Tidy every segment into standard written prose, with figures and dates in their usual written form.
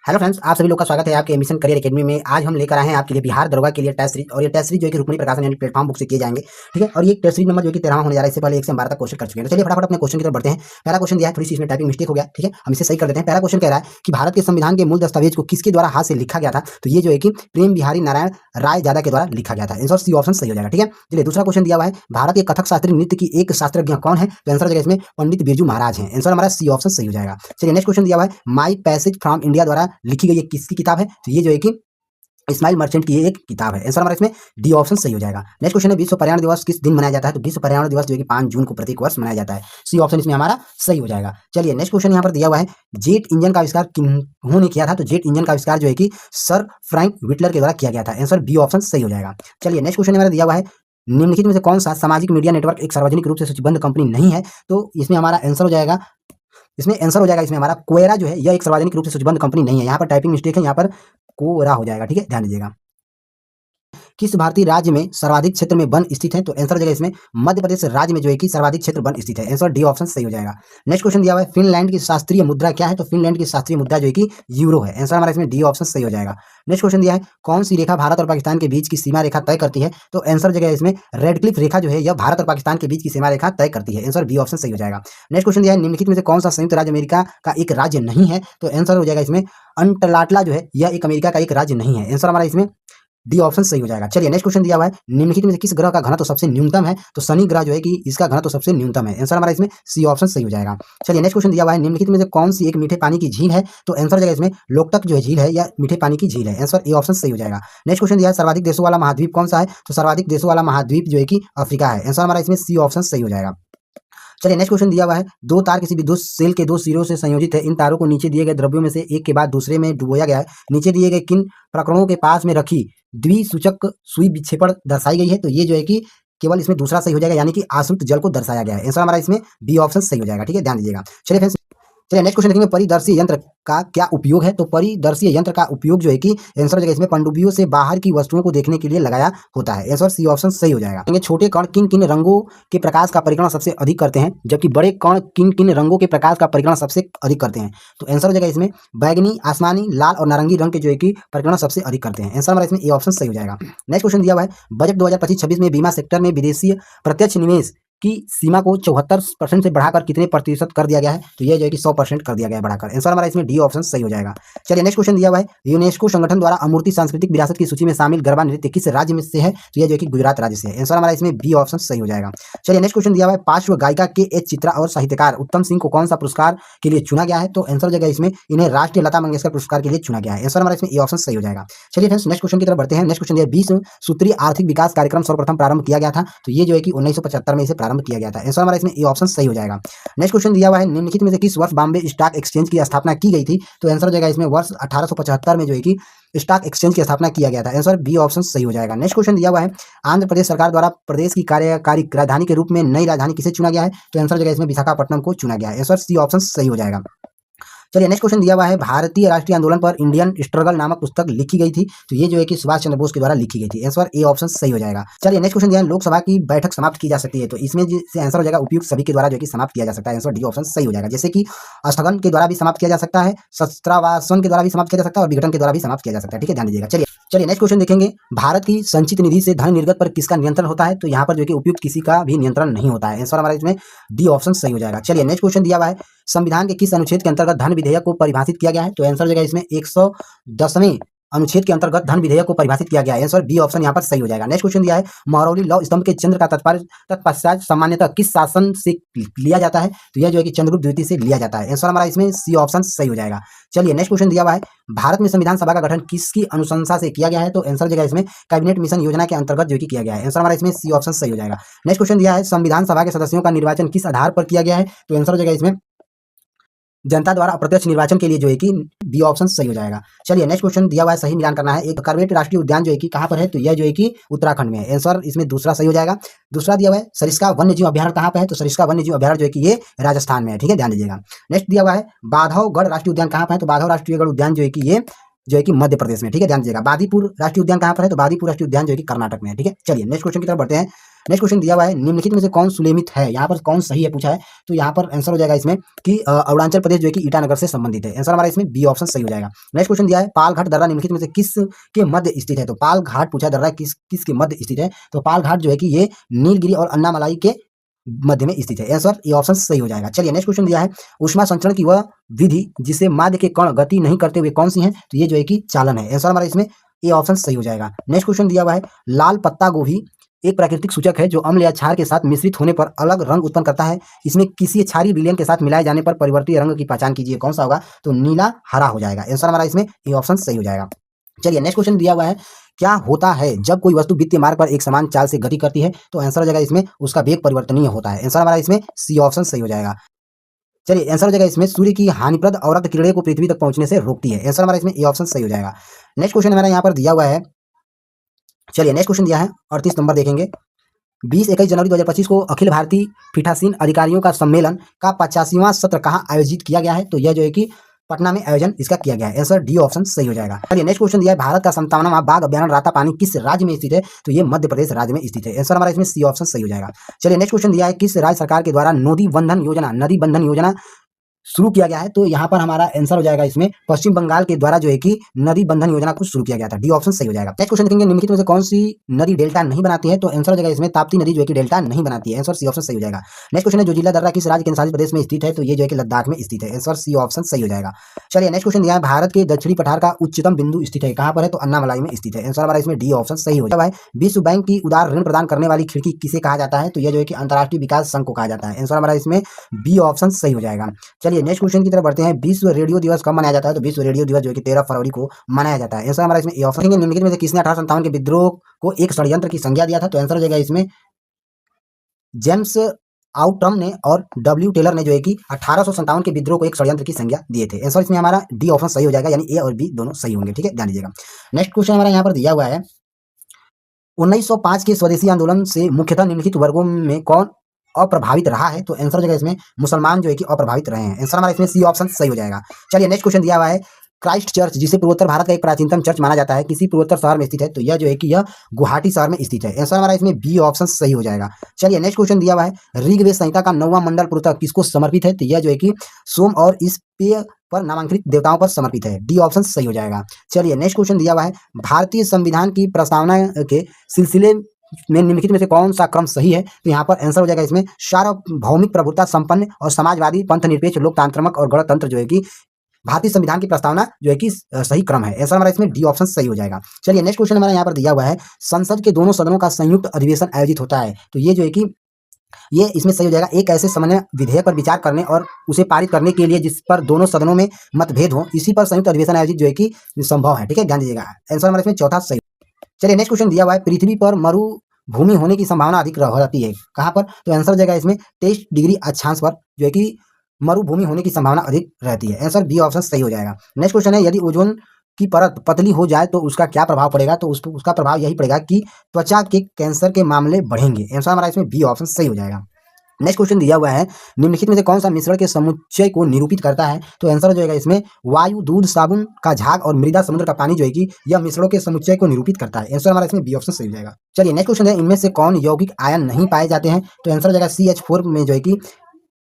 Hello friends, आप सभी लोग का स्वागत है आपके एमिशन करियर एकेडमी में। आज हम लेकर आए हैं आपके लिए बिहार दरोगा के लिए टेस्ट सीरीज, और ये टेस्ट सीरीज जो है कि रुक्मिणी प्रकाशन यानी प्लेटफॉर्म बुक से किए जाएंगे। ठीक है, और ये टेस्ट सीरीज नंबर जो है कि 13वां होने जा रहा है। इससे पहले 1 से हम 12 तक क्वेश्चन कर चुके हैं। तो चलिए फटाफट अपने क्वेश्चन की तरफ बढ़ते हैं। पहला क्वेश्चन दिया है, थोड़ी सी इसमें टाइपिंग मिस्टेक हो गया। ठीक है, हम इसे सही कर देते हैं। पहला क्वेश्चन कह रहा है कि भारत के संविधान के मूल दस्तावेज को किसके द्वारा हाथ से लिखा गया था? तो ये जो है कि प्रेम बिहारी नारायण राय जादा के द्वारा लिखा गया था। आंसर सी ऑप्शन सही हो जाएगा। ठीक है, चलिए दूसरा क्वेश्चन दिया हुआ है, भारत के कथक शास्त्रीय नृत्य की एक शास्त्रज्ञ कौन है? तो आंसर जगह इसमें पंडित बिरजू महाराज हैं। आंसर हमारा सी ऑप्शन सही हो जाएगा। चलिए नेक्स्ट क्वेश्चन दिया हुआ है, माई पैसेज फ्रॉम इंडिया द्वारा लिखी गई ये किसकी किताब है? तो ये जो है कि इस्माइल मर्चेंट की ये एक किताब है। आंसर हमारा इसमें डी ऑप्शन सही हो जाएगा। नेक्स्ट क्वेश्चन है, विश्व पर्यावरण दिवस किस दिन मनाया जाता है? तो विश्व पर्यावरण दिवस जो है कि 5 जून को प्रत्येक वर्ष मनाया जाता है। सी ऑप्शन इसमें हमारा सही हो जाएगा। चलिए नेक्स्ट क्वेश्चन यहाँ पर दिया हुआ है, जेट इंजन का आविष्कार किन्होंने किया था? तो जेट इंजन का आविष्कार जो है कि सर फ्रैंक विटलर के द्वारा किया गया था। आंसर बी ऑप्शन सही हो जाएगा। चलिए नेक्स्ट क्वेश्चन हमारा दिया हुआ है, निम्नलिखित में से कौन सा सामाजिक मीडिया नेटवर्क एक सार्वजनिक रूप से सूचीबद्ध कंपनी नहीं है? तो इसमें हमारा आंसर हो जाएगा, इसमें हमारा कोयरा जो है यह एक सार्वजनिक रूप से सूचीबद्ध कंपनी नहीं है। यहाँ पर टाइपिंग मिस्टेक है, यहाँ पर कोरा हो जाएगा। ठीक है, ध्यान दीजिएगा। किस भारतीय राज्य में सर्वाधिक क्षेत्र में वन स्थित है? तो आंसर जगह इसमें मध्य प्रदेश राज्य में जो है कि सर्वाधिक क्षेत्र वन स्थित है। आंसर डी ऑप्शन सही हो जाएगा। नेक्स्ट क्वेश्चन दिया हुआ है, फिनलैंड की शास्त्रीय मुद्रा क्या है? तो फिनलैंड की शास्त्रीय मुद्रा जो है कि यूरो है। आंसर हमारा इसमें डी ऑप्शन सही हो जाएगा। नेक्स्ट क्वेश्चन दिया है, कौन सी रेखा भारत और पाकिस्तान के बीच की सीमा रेखा तय करती है? तो आंसर जगह इसमें रेड क्लिफ रेखा जो है यह भारत और पाकिस्तान के बीच की सीमा रेखा तय करती है। आंसर बी ऑप्शन सही हो जाएगा। नेक्स्ट क्वेश्चन दिया है, निम्नलिखित में से कौन सा संयुक्त राज्य अमेरिका का एक राज्य नहीं है? तो आंसर हो जाएगा इसमें अंटलाटला जो है यह एक अमेरिका का एक राज्य नहीं है। आंसर हमारा इसमें डी ऑप्शन सही हो जाएगा। चलिए नेक्स्ट क्वेश्चन दिया हुआ है, निम्नलिखित में से किस ग्रह का घनत्व सबसे न्यूनतम है? तो शनि ग्रह जो है कि इसका घनत्व सबसे न्यूनतम है। आंसर हमारा इसमें सी ऑप्शन सही हो जाएगा। चलिए नेक्स्ट क्वेश्चन दिया हुआ है, निम्नलिखित में से कौन सी एक मीठे पानी की झील है? तो आंसर जगह इसमें लोकतक जो है झील है या मीठे पानी की झील है। आंसर ए ऑप्शन सही हो जाएगा। नेक्स्ट क्वेश्चन दिया है, सर्वाधिक देशों वाला महाद्वीप कौन सा है? तो सर्वाधिक देशों वाला महाद्वीप जो है कि अफ्रीका है। आंसर हमारा इसमें सी ऑप्शन सही हो जाएगा। चलिए नेक्स्ट क्वेश्चन दिया हुआ है, दो तार किसी विद्युत सेल के 2 सिरों से संयोजित है। इन तारों को नीचे दिए गए द्रव्यों में से एक के बाद दूसरे में डुबोया गया है। नीचे दिए गए किन प्रकरणों के पास में रखी द्विसूचक सुई विक्षेपण दर्शाई गई है? तो ये जो है कि केवल इसमें दूसरा सही हो जाएगा, यानी कि आश्रित जल को दर्शाया गया है। आंसर हमारा इसमें बी ऑप्शन सही हो जाएगा। ठीक है, ध्यान दीजिएगा। चलिए नेक्स्ट क्वेश्चन देखेंगे, परिदर्शी यंत्र का क्या उपयोग है? तो परिदर्शी यंत्र का उपयोग जो है कि आंसर जगह इसमें पनडुब्बियों से बाहर की वस्तुओं को देखने के लिए लगाया होता है। आंसर सी ऑप्शन सही हो जाएगा। छोटे कण किन किन रंगों के प्रकाश का परिग्रहण सबसे अधिक करते हैं, जबकि बड़े कण किन किन रंगों के प्रकाश का परिग्रहण सबसे अधिक करते हैं? तो आंसर जगह इसमें बैगनी, आसमानी, लाल और नारंगी रंग के जो है कि परिग्रहण सबसे अधिक करते हैं। आंसर हमारा इसमें ए ऑप्शन सही हो जाएगा। नेक्स्ट क्वेश्चन दिया हुआ है, बजट 2025-26 में बीमा सेक्टर में विदेशी प्रत्यक्ष निवेश की सीमा को 74% से बढ़ाकर कितने प्रतिशत कर दिया गया है? तो ये जो है कि 100% कर दिया गया है बढ़ाकर। आंसर हमारा इसमें डी ऑप्शन सही हो जाएगा। चलिए नेक्स्ट क्वेश्चन दिया हुआ है, यूनेस्को संगठन द्वारा अमूर्ति सांस्कृतिक विरासत की सूची में शामिल गरबा नृत्य किस राज्य में से है? तो ये जो है कि गुजरात राज्य से है। आंसर हमारा इसमें बी ऑप्शन सही हो जाएगा। चलिए नेक्स्ट क्वेश्चन दिया हुआ है, पार्श्व गायिका के एच चित्रा और साहित्यकार उत्तम सिंह को कौन सा पुरस्कार के लिए चुना गया है? तो आंसर जगह इसमें इन्हें राष्ट्रीय लता मंगेशकर पुरस्कार के लिए चुना गया है। आंसर हमारा इसमें ए ऑप्शन सही हो जाएगा। चलिए फ्रेंड्स नेक्स्ट क्वेश्चन की तरफ बढ़ते हैं। नेक्स्ट क्वेश्चन दिया 20 सूत्रीय आर्थिक विकास कार्यक्रम सर्वप्रथम प्रारंभ किया गया था। तो ये जो है कि 1975 में इसे प्रारंभ किया गया था। आंसर हमारा इसमें ए ऑप्शन सही हो जाएगा। नेक्स्ट क्वेश्चन दिया हुआ है, निम्नलिखित में से किस वर्ष बॉम्बे स्टॉक एक्सचेंज की स्थापना की गई थी? तो आंसर जगह इसमें वर्ष 1875 में जो है कि स्टॉक एक्सचेंज की स्थापना किया गया था। आंसर बी ऑप्शन सही हो जाएगा। नेक्स्ट क्वेश्चन दिया हुआ है, आंध्र प्रदेश सरकार द्वारा प्रदेश की कार्यकारी राजधानी के रूप में नई राजधानी किसे चुना गया है? तो आंसर जगह इसमें विशाखापट्टनम को चुना गया है। आंसर सी ऑप्शन सही हो जाएगा। चलिए नेक्स्ट क्वेश्चन दिया हुआ है, भारतीय राष्ट्रीय आंदोलन पर इंडियन स्ट्रगल नामक पुस्तक लिखी गई थी। तो ये जो है कि सुभाष चंद्र बोस के द्वारा लिखी गई थी। आंसर ए ऑप्शन सही हो जाएगा। चलिए नेक्स्ट क्वेश्चन दिया है, लोकसभा की बैठक समाप्त की जा सकती है। तो इसमें से आंसर हो जाएगा उपयुक्त सभी के द्वारा जो कि समाप्त किया जा सकता है। आंसर डी ऑप्शन सही हो जाएगा। जैसे कि स्थगन के द्वारा भी समाप्त किया जा सकता है, शस्त्रावासन के द्वारा भी समाप्त किया जा सकता है और विघटन के द्वारा भी समाप्त किया जा सकता है। ठीक है, ध्यान दीजिएगा। चलिए नेक्स्ट क्वेश्चन देखेंगे, भारत की संचित निधि से धन निर्गत पर किसका नियंत्रण होता है? तो यहाँ पर जो कि उपयुक्त किसी का भी नियंत्रण नहीं होता है। आंसर हमारा इसमें डी ऑप्शन सही हो जाएगा। चलिए नेक्स्ट क्वेश्चन दिया हुआ है, संविधान के किस अनुच्छेद के अंतर्गत धन विधेयक को परिभाषित किया गया है? तो आंसर जगह इसमें 110वें अनुच्छेद के अंतर्गत धन विधेयक को परिभाषित किया गया है। आंसर बी ऑप्शन यहाँ पर सही हो जाएगा। नेक्स्ट क्वेश्चन दिया है, महरौली लौह स्तंभ के चंद्र का तात्पर्य तत्पश्चात सामान्यतः किस शासन से लिया जाता है? तो यह जो है कि चंद्रगुप्त द्वितीय से लिया जाता है। आंसर हमारा इसमें सी ऑप्शन सही हो जाएगा। चलिए नेक्स्ट क्वेश्चन दिया हुआ है, भारत में संविधान सभा का गठन किसकी अनुशंसा से किया गया है? तो आंसर जगह इसमें कैबिनेट मिशन योजना के अंतर्गत जो कि किया गया है। आंसर हमारा इसमें सी ऑप्शन सही हो जाएगा। नेक्स्ट क्वेश्चन दिया है, संविधान सभा के सदस्यों का निर्वाचन किस आधार पर किया गया है? तो आंसर जगह इसमें जनता द्वारा अप्रत्यक्ष निर्वाचन के लिए जो है कि बी ऑप्शन सही हो जाएगा। चलिए नेक्स्ट क्वेश्चन दिया हुआ है, सही मिलान करना है। एक कार्बेट राष्ट्रीय उद्यान जो है कि कहाँ पर है? तो यह जो है कि उत्तराखंड में है। आंसर इसमें दूसरा सही हो जाएगा। दूसरा दिया हुआ है, सरिस्का वन्यजीव अभ्यारण्य कहाँ पर है? तो सरिस्का वन्यजीव अभ्यारण्य जो है कि ये राजस्थान में है। ठीक है, ध्यान दीजिएगा। नेक्स्ट दिया हुआ है, बाधवगढ़ राष्ट्रीय उद्यान कहाँ पर है? तो बाधव राष्ट्रीय उद्यान जो है कि ये जो है कि मध्य प्रदेश में। ठीक है, ध्यान दीजिएगा। बादीपुर राष्ट्रीय उद्यान कहाँ पर है? तो बादीपुर राष्ट्रीय उद्यान जो है कि कर्नाटक में है। ठीक है, चलिए नेक्स्ट क्वेश्चन की तरफ बढ़ते हैं। नेक्स्ट क्वेश्चन दिया हुआ है निम्नलिखित में से कौन सुलेमित है, यहाँ पर कौन सही है पूछा है, तो यहाँ पर आंसर हो जाएगा इसमें कि अरुणाचल प्रदेश जो है कि ईटानगर से संबंधित है। आंसर हमारा इसमें बी ऑप्शन सही हो जाएगा। नेक्स्ट क्वेश्चन दिया है पालघाट दर्रा निम्नलिखित में से किस के मध्य स्थित है, तो पालघाट पूछा दर्रा किस के मध्य स्थित है, तो पालघाट जो है कि ये नीलगिरी और अन्नामलाई के मध्य में स्थित है। आंसर ये ऑप्शन सही हो जाएगा। चलिए नेक्स्ट क्वेश्चन दिया है ऊष्मा संचरण की वह विधि जिसे माध्य के कण गति नहीं करते हुए कौन सी है, तो ये जो है कि चालन है। आंसर हमारा इसमें ये ऑप्शन सही हो जाएगा। नेक्स्ट क्वेश्चन दिया हुआ है लाल पत्ता गोभी एक प्राकृतिक सूचक है जो अम्ल या क्षार के साथ मिश्रित होने पर अलग रंग उत्पन्न करता है। इसमें किसी क्षारीय विलयन के साथ मिलाए जाने पर परिवर्तित रंग की पहचान कीजिए, कौन सा होगा, तो नीला हरा हो जाएगा। आंसर हमारा इसमें ये ऑप्शन सही हो जाएगा। चलिए नेक्स्ट क्वेश्चन दिया हुआ है क्या होता है जब कोई वस्तु वित्तीय मार्ग पर एक समान चाल से गति करती है, तो आंसर हो जाएगा इसमें उसका वेग परिवर्तनीय होता है। आंसर हमारा इसमें सी ऑप्शन सही हो जाएगा। चलिए आंसर हो जाएगा इसमें सूर्य की हानिप्रद अवरक्त किरणें को पृथ्वी तक पहुंचने से रोकती है। आंसर हमारा इसमें ए ऑप्शन सही हो जाएगा। नेक्स्ट क्वेश्चन हमारा यहाँ पर दिया हुआ है, चलिए नेक्स्ट क्वेश्चन दिया है 38 नंबर देखेंगे 20-21 जनवरी 2025 को अखिल भारतीय पीठासीन अधिकारियों का सम्मेलन का 85वां सत्र कहाँ आयोजित किया गया है, तो यह जो है कि पटना में आयोजन इसका किया गया है। आंसर डी ऑप्शन सही हो जाएगा। चलिए नेक्स्ट क्वेश्चन दिया है भारत का 57वां बाघ अभ्यारण्य रातापानी किस राज्य में स्थित है, तो ये मध्य प्रदेश राज्य में स्थित है। आंसर हमारा इसमें सी ऑप्शन सही हो जाएगा। चलिए नेक्स्ट क्वेश्चन दिया है किस राज्य सरकार के द्वारा नदी बंधन योजना शुरू किया गया है, तो यहाँ पर हमारा आंसर हो जाएगा इसमें पश्चिम बंगाल के द्वारा जो है कि नदी बंधन योजना को शुरू किया गया था। डी ऑप्शन सही हो जाएगा। नेक्स्ट क्वेश्चन देखेंगे निम्नलिखित में से कौन सी नदी डेल्टा नहीं बनाती है, तो आंसर हो जाएगा इसमें ताप्ती नदी जो है कि डेल्टा नहीं बनाती है। आंसर सी ऑप्शन सही हो जाएगा। नेक्स्ट क्वेश्चन है जोजिला दर्रा किस राज्य केंद्रशासित प्रदेश में स्थित है, तो ये जो है कि लद्दाख में स्थित है। आंसर सी ऑप्शन सही हो जाएगा। चलिए नेक्स्ट क्वेश्चन दिया है भारत के दक्षिणी पठार का उच्चतम बिंदु स्थित है, कहाँ पर है, तो अन्नामलाई में स्थित है। आंसर हमारा इसमें डी ऑप्शन सही हो जाएगा। विश्व बैंक की उदार ऋण प्रदान करने वाली खिड़की किसे कहा जाता है, तो यह जो है कि अंतर्राष्ट्रीय विकास संघ को कहा जाता है। आंसर हमारा इसमें बी ऑप्शन सही हो जाएगा। चलिए नेक्स्ट क्वेश्चन की तरफ बढ़ते हैं। विश्व रेडियो दिवस कब मनाया जाता है, तो विश्व रेडियो दिवस जो है कि 13 फरवरी को मनाया जाता है। आंसर हमारा इसमें ए ऑप्शन है। निम्नलिखित में से किसने 1857 के विद्रोह को एक षड्यंत्र की संज्ञा दिया था, तो आंसर हो जाएगा इसमें जेम्स आउटम ने और डब्ल्यू टेलर ने जो है कि 1857 के विद्रोह को एक षड्यंत्र की संज्ञा दिए थे। आंसर इसमें हमारा डी ऑप्शन सही हो जाएगा, यानी ए और बी दोनों सही होंगे। ठीक है, ध्यान दीजिएगा। नेक्स्ट क्वेश्चन हमारा यहाँ पर दिया हुआ है 1905 के स्वदेशी आंदोलन से मुख्यतः निम्नलिखित वर्गों में कौन अप्रभावित रहा है, तो आंसर हो जाएगा इसमें मुसलमान जो है कि अप्रभावित रहे हैं। आंसर हमारा इसमें सी ऑप्शन सही हो जाएगा। चलिए नेक्स्ट क्वेश्चन दिया हुआ है क्राइस्ट चर्च जिसे पूर्वोत्तर भारत का एक प्राचीनतम चर्च माना जाता है किसी पूर्वोत्तर शहर में स्थित है, तो यह जो है कि यह गुवाहाटी शहर में स्थित है। आंसर हमारा इसमें बी ऑप्शन सही हो जाएगा। चलिए नेक्स्ट क्वेश्चन दिया हुआ है ऋग्वेद संहिता का 9वां मंडल पूर्वतः किसको समर्पित है, तो यह जो है कि सोम और इस पेय पर नामांकित देवताओं पर समर्पित है। डी ऑप्शन सही हो जाएगा। चलिए नेक्स्ट क्वेश्चन दिया हुआ है भारतीय संविधान की प्रस्तावना के सिलसिले में निम्नलिखित में से कौन सा क्रम सही है, तो यहाँ पर आंसर हो जाएगा इसमें सार्वभौमिक प्रभुता संपन्न और समाजवादी पंथ निरपेक्ष लोकतांत्रिक और गणतंत्र जो है कि भारतीय संविधान की प्रस्तावना जो है कि सही क्रम है। आंसर हमारा इसमें डी ऑप्शन सही हो जाएगा। चलिए नेक्स्ट क्वेश्चन हमारा यहाँ पर दिया हुआ है संसद के दोनों सदनों का संयुक्त अधिवेशन आयोजित होता है, तो ये जो है कि ये इसमें सही हो जाएगा एक ऐसे समन्वय विधेयक पर विचार करने और उसे पारित करने के लिए जिस पर दोनों सदनों में मतभेद हो, इसी पर संयुक्त अधिवेशन आयोजित जो है कि संभव है। ठीक है, ध्यान दीजिएगा। आंसर हमारा इसमें चौथा सही। चलिए नेक्स्ट क्वेश्चन दिया हुआ है पृथ्वी पर मरुभूमि होने की संभावना अधिक रहती है, कहाँ पर, तो आंसर हो जाएगा इसमें 23 डिग्री अक्षांश पर जो है कि मरुभूमि होने की संभावना अधिक रहती है। आंसर बी ऑप्शन सही हो जाएगा। नेक्स्ट क्वेश्चन है यदि ओजोन की परत पतली हो जाए तो उसका क्या प्रभाव पड़ेगा, तो उसका प्रभाव यही पड़ेगा कि त्वचा के कैंसर के मामले बढ़ेंगे। आंसर हमारा इसमें बी ऑप्शन सही हो जाएगा। नेक्स्ट क्वेश्चन दिया हुआ है निम्नलिखित में से कौन सा मिश्रण के समुच्चय को निरूपित करता है, तो आंसर हो जाएगा इसमें वायु दूध साबुन का झाग और मृदा समुद्र का पानी जो है कि यह मिश्रणों के समुच्चय को निरूपित करता है। आंसर हमारा इसमें बी ऑप्शन सही हो जाएगा। चलिए नेक्स्ट क्वेश्चन है इनमें से कौन यौगिक आयन नहीं पाए जाते हैं, तो आंसर हो जाएगा CH4 में जो है कि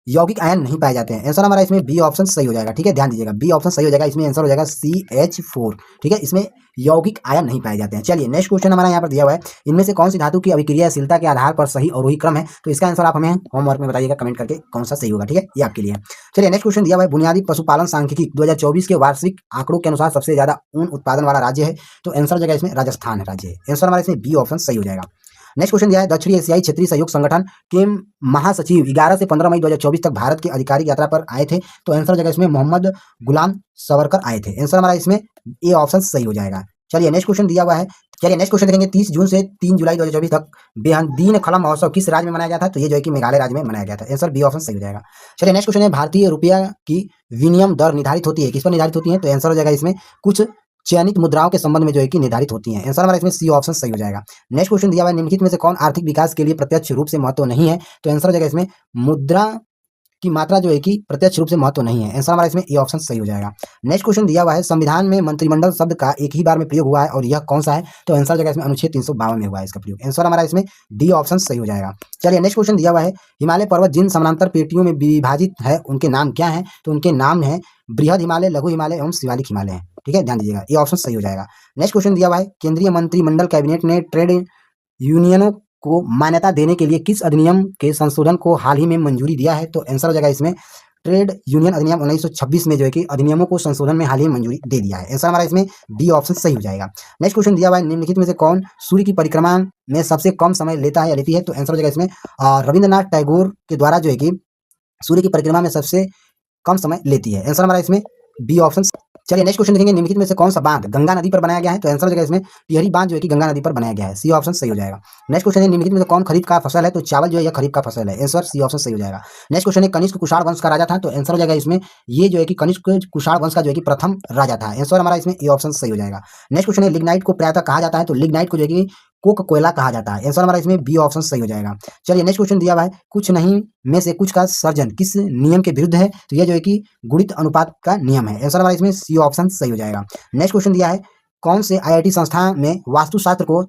यौगिक आयन नहीं पाए जाते हैं। आंसर हमारा इसमें बी ऑप्शन सही हो जाएगा। ठीक है, ध्यान दीजिएगा, बी ऑप्शन सही हो जाएगा। इसमें आंसर हो जाएगा CH4। ठीक है, इसमें यौगिक आयन नहीं पाए जाते हैं। चलिए नेक्स्ट क्वेश्चन हमारा यहाँ पर दिया हुआ है इनमें से कौन सी धातु की अभिक्रियाशीलता के आधार पर सही और वही क्रम है, तो इसका आंसर आप हमें होमवर्क में बताइएगा कमेंट करके कौन सा सही होगा। ठीक है, ये आपके लिए। चलिए नेक्स्ट क्वेश्चन दिया हुआ है बुनियादी पशुपालन सांख्यिकी 2024 के वार्षिक आंकड़ों के अनुसार सबसे ज्यादा ऊन उत्पादन वाला राज्य है, तो आंसर हो जाएगा इसमें राजस्थान राज्य है। आंसर हमारा इसमें बी ऑप्शन सही हो जाएगा। नेक्स्ट क्वेश्चन दिया है दक्षिण एशियाई क्षेत्रीय सहयोग संगठन के महासचिव 11 से 15 मई 2024 तक भारत की आधिकारिक यात्रा पर आए थे, तो आंसर हो जाएगा इसमें मोहम्मद गुलाम सवरकर आए थे। आंसर हमारा इसमें ए ऑप्शन सही हो जाएगा। चलिए नेक्स्ट क्वेश्चन दिया हुआ है, चलिए नेक्स्ट क्वेश्चन देखेंगे 30 जून से 3 जुलाई 2024 तक बेहदीन खलम महोत्सव किस राज्य में मनाया गया था, तो ये जो है कि मेघालय राज्य में मनाया गया था। आंसर बी ऑप्शन सही हो जाएगा। चलिए नेक्स्ट क्वेश्चन है भारतीय रुपया की विनिमय दर निर्धारित होती है, किस पर निर्धारित होती है, तो आंसर हो जाएगा इसमें कुछ चयनित मुद्राओं के संबंध में जो है कि निर्धारित होती हैं। आंसर हमारा इसमें सी ऑप्शन सही हो जाएगा। नेक्स्ट क्वेश्चन दिया हुआ है निम्नलिखित में से कौन आर्थिक विकास के लिए प्रत्यक्ष रूप से महत्व नहीं है, तो आंसर हो जाएगा इसमें मुद्रा की मात्रा जो है कि प्रत्यक्ष रूप से महत्व नहीं है। आंसर हमारा इसमें ए ऑप्शन सही हो जाएगा। नेक्स्ट क्वेश्चन दिया हुआ है, संविधान में मंत्रिमंडल शब्द का एक ही बार में प्रयोग हुआ है और यह कौन सा है? तो आंसर जगह इसमें अनुच्छेद 352 में हुआ है इसका प्रयोग। आंसर हमारा इसमें डी ऑप्शन सही हो जाएगा। चलिए नेक्स्ट क्वेश्चन दिया हुआ है, हिमालय पर्वत जिन समानांतर पेटियों में विभाजित है उनके नाम क्या है? तो उनके नाम है बृहद हिमालय, लघु हिमालय एवं शिवालिक हिमालय है। ठीक है, ध्यान दीजिएगा, ये ऑप्शन सही हो जाएगा। नेक्स्ट क्वेश्चन दिया हुआ है, केंद्रीय मंत्रिमंडल कैबिनेट ने ट्रेड यूनियनों को मान्यता देने के लिए किस अधिनियम के संशोधन को हाल ही में मंजूरी दिया है? तो आंसर हो जाएगा इसमें ट्रेड यूनियन अधिनियम 1926 में जो है कि अधिनियमों को संशोधन में हाल ही में मंजूरी दे दिया है। आंसर हमारा इसमें डी ऑप्शन सही हो जाएगा। नेक्स्ट क्वेश्चन दिया हुआ है, निम्नलिखित में से कौन सूर्य की परिक्रमा में सबसे कम समय लेता है या लेती है? तो आंसर हो जाएगा इसमें रविंद्रनाथ टैगोर के द्वारा जो है कि सूर्य की परिक्रमा में सबसे कम समय लेती है। आंसर हमारा इसमें बी ऑप्शन। चलिए नेक्स्ट क्वेश्चन देखेंगे, निम्नलिखित में से कौन सा बांध गंगा नदी पर बनाया गया है? तो आंसर हो जाएगा इसमें टिहरी बांध जो है कि गंगा नदी पर बनाया गया है। सी ऑप्शन सही हो जाएगा। नेक्स्ट क्वेश्चन है, निम्नलिखित में से कौन खरीफ का फसल है? तो चावल जो है यह खरीफ का फसल है। आंसर सी ऑप्शन सही हो जाएगा। नेक्स्ट क्वेश्चन है, कनिष्क कुषाण वंश का राजा था? तो आंसर हो जाएगा इसमें ये जो है कि कनिष्क कुषाण वंश का जो है कि प्रथम राजा था। आंसर हमारा इसमें ए ऑप्शन सही हो जाएगा। नेक्स्ट क्वेश्चन है, लिग्नाइट को प्रायतः कहा जाता है? तो लिग्नाइट को जो है कि कोक कोयला कहा जाता है। आंसर हमारा इसमें बी ऑप्शन सही हो जाएगा। चलिए नेक्स्ट क्वेश्चन दिया हुआ है, कुछ नहीं में से कुछ का सर्जन किस नियम के विरुद्ध है? तो यह जो है कि गुणित अनुपात का नियम है। आंसर हमारा इसमें सी ऑप्शन सही हो जाएगा। नेक्स्ट क्वेश्चन दिया है, कौन से आईआईटी संस्था में वास्तुशास्त्र को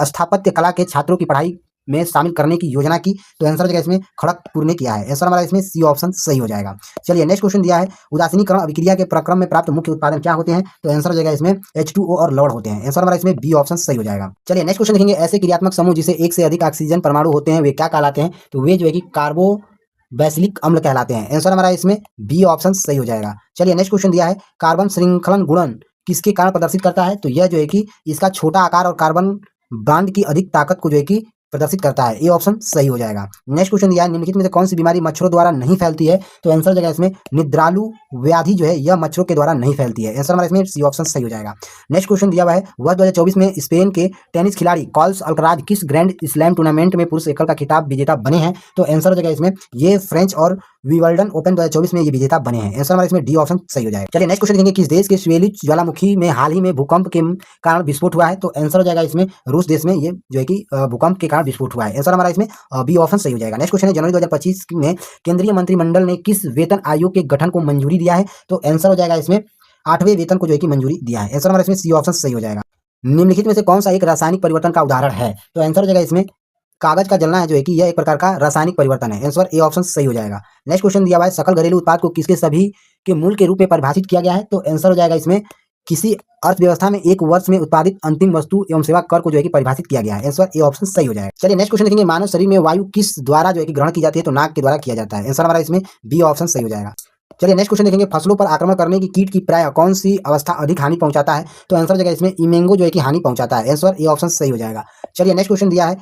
स्थापत्य कला के छात्रों की पढ़ाई में शामिल करने की योजना की? तो आंसर जगह इसमें खड़गपुर ने किया है। आंसर हमारा इसमें सी ऑप्शन सही हो जाएगा। चलिए नेक्स्ट क्वेश्चन दिया है, उदासीनीकरण अभिक्रिया के प्रक्रम में प्राप्त मुख्य उत्पादन क्या होते हैं? तो आंसर हो जाएगा इसमें H2O और लौड़ होते हैं। आंसर हमारा इसमें बी ऑप्शन सही हो जाएगा। चलिए नेक्स्ट क्वेश्चन देखेंगे, ऐसे क्रियात्मक समूह जिसे एक से अधिक ऑक्सीजन परमाणु होते हैं वे क्या कहलाते हैं? तो वे जो है कि कार्बोवैसिलिक अम्ल कहलाते हैं। आंसर हमारा इसमें बी ऑप्शन सही हो जाएगा। चलिए नेक्स्ट क्वेश्चन दिया है, कार्बन श्रृंखलन गुणन किसके कारण प्रदर्शित करता है? तो यह जो है कि इसका छोटा आकार और कार्बन बॉन्ड की अधिक ताकत को जो है कि प्रदर्शित करता है। ये ऑप्शन सही हो जाएगा। नेक्स्ट क्वेश्चन दिया है, निम्नलिखित में से कौन सी बीमारी मच्छरों द्वारा नहीं फैलती है? तो आंसर जगह इसमें निद्रालु व्याधि जो है यह मच्छरों के द्वारा नहीं फैलती है। आंसर हमारा इसमें सी ऑप्शन सही हो जाएगा। नेक्स्ट क्वेश्चन दिया हुआ है, वर्ष 2024 में स्पेन के टेनिस खिलाड़ी कार्लोस अल्कराज किस ग्रैंड स्लैम टूर्नामेंट में पुरुष एकल का खिताब विजेता बने हैं? तो आंसर जगह इसमें ये फ्रेंच और विंबलडन ओपन 2024 में ये विजेता बने हैं। आंसर हमारा इसमें डी ऑप्शन सही हो जाएगा। चलिए नेक्स्ट क्वेश्चन देखेंगे, किस देश के स्वेलिच ज्वालामुखी में हाल ही में भूकंप के कारण विस्फोट हुआ है? तो आंसर हो जाएगा इसमें रूस देश में ये जो है कि भूकंप के कारण विस्फोट हुआ है। आंसर हमारा इसमें बी ऑप्शन सही हो जाएगा। नेक्स्ट क्वेश्चन है, जनवरी 2025 में केंद्रीय मंत्रिमंडल ने किस वेतन आयोग के गठन को मंजूरी दिया है? तो आंसर हो जाएगा इसमें 8वें वेतन को जो है कि मंजूरी दिया है। आंसर हमारा इसमें सी ऑप्शन सही हो जाएगा। निम्नलिखित में से कौन सा एक रासायनिक परिवर्तन का उदाहरण है? तो आंसर हो जाएगा इसमें कागज का जलना है जो है कि यह एक प्रकार का रासायनिक परिवर्तन है। आंसर ए ऑप्शन सही हो जाएगा। नेक्स्ट क्वेश्चन दिया हुआ है, सकल घरेलू उत्पाद को किसके सभी के मूल के रूप में परिभाषित किया गया है? तो आंसर हो जाएगा इसमें किसी अर्थव्यवस्था में एक वर्ष में उत्पादित अंतिम वस्तु एवं सेवा कर को जो है कि परिभाषित किया गया है। आंसर ए ऑप्शन सही हो जाएगा। चलिए नेक्स्ट क्वेश्चन देखेंगे, मानव शरीर में वायु किस द्वारा जो है कि ग्रहण की जाती है? तो नाक के द्वारा किया जाता है। आंसर हमारा इसमें बी ऑप्शन सही हो जाएगा। चलिए नेक्स्ट क्वेश्चन देखेंगे, फसलों पर आक्रमण करने की कीट की प्राय कौन सी अवस्था अधिक हानि पहुंचाता है? तो आंसर जगह इसमें इमेंगो जो है कि हानि पहुंचाता है। आंसर ए ऑप्शन सही हो जाएगा। चलिए नेक्स्ट क्वेश्चन दिया है,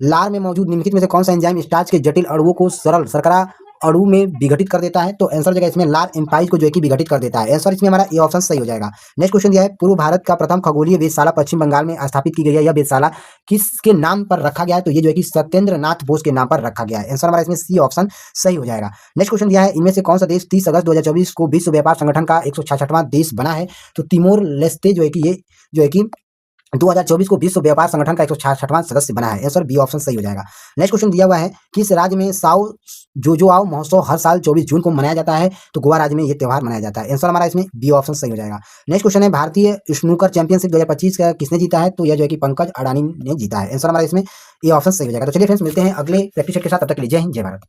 लार में मौजूद निम्नलिखित में से कौन सा एंजाइम स्टार्च के जटिल अणुओं को सरल शर्करा अणु में विघटित कर देता है? तो आंसर जगह इसमें लार एम्पाइज को जो है कि विघटित कर देता है। आंसर इसमें हमारा ए ऑप्शन सही हो जाएगा। नेक्स्ट क्वेश्चन दिया है, पूर्व भारत का प्रथम खगोलीय वेधशाला पश्चिम बंगाल में स्थापित की गई है। यह वेधशाला किसके नाम पर रखा गया है? तो ये जो है कि सत्येंद्र नाथ बोस के नाम पर रखा गया है। आंसर हमारा इसमें सी ऑप्शन सही हो जाएगा। नेक्स्ट क्वेश्चन दिया है, इनमें से कौन सा देश 30 अगस्त 2024 को विश्व व्यापार संगठन का 166वां देश बना है? तो तिमोर लेस्ते जो है कि ये जो है कि 2024 को विश्व व्यापार संगठन का 166वां सदस्य बना है। आंसर बी ऑप्शन सही हो जाएगा। नेक्स्ट क्वेश्चन दिया हुआ है, किस राज्य में साओ जोजोआओ महोत्सव हर साल 24 जून को मनाया जाता है? तो गोवा राज्य में ये त्यौहार मनाया जाता है। आंसर हमारा इसमें बी ऑप्शन सही हो जाएगा। नेक्स्ट क्वेश्चन है, भारतीय स्नूकर चैंपियनशिप 2025 का किसने जीता है? तो यह जो है कि पंकज अडानी ने जीता है। आंसर हमारा इसमें ए ऑप्शन सही हो जाएगा। तो चलिए फ्रेंड्स, मिलते हैं अगले प्रैक्टिस सेट के साथ। तब तक के लिए जय हिंद, जय भारत।